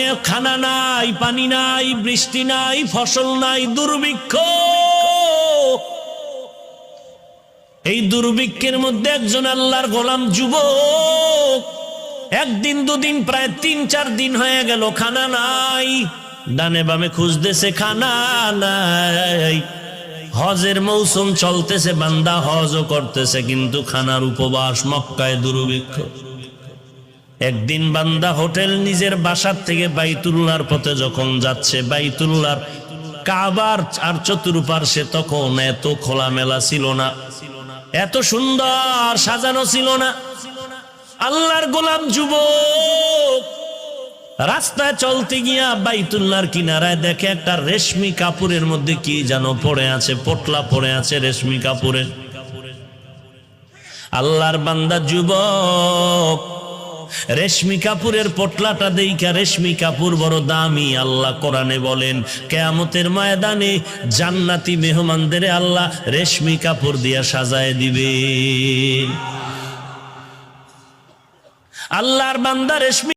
জমিনে খানা নাই, পানি নাই, বৃষ্টি নাই, ফসল নাই, দুর্ভিক্ষ। এই দুর্ভিক্ষের মধ্যে একজন আল্লাহর গোলাম যুবক, একদিন দুদিন প্রায় 3-4 দিন হয়ে গেল, খানা নাই। ডানে বামে খুঁজতেছে, খানা নাই। হজের মৌসুম চলতেছে, বান্দা হজও করতেছে, কিন্তু খানার উপবাস, মক্কায় দুর্ভিক্ষ। একদিন বান্দা হোটেল নিজের বাসার থেকে বাইতুল্লাহর পথে যখন যাচ্ছে, বাইতুল্লাহর কাবার আর চতুর্পার্শ্বে তখন এত খোলামেলা ছিল না, এত সুন্দর সাজানো ছিল না। আল্লাহর গোলাম যুবক রাস্তায় চলতে গিয়া বাইতুল্লাহর কিনারায় দেখে একটা রেশমি কাপড়ের মধ্যে কি যেন পড়ে আছে, পোটলা পড়ে আছে রেশমি কাপড়ের। আল্লাহর বান্দা যুবক রেশমি কাপড়ের পোটলাটা দেইখা, রেশমি কাপড় বড় দামি। আল্লাহ কোরআনে বলেন, কিয়ামতের ময়দানে জান্নাতি মেহমানদের আল্লাহ রেশমি কাপড় দিয়া সাজায় দিবে। আল্লাহর বান্দা রেশমি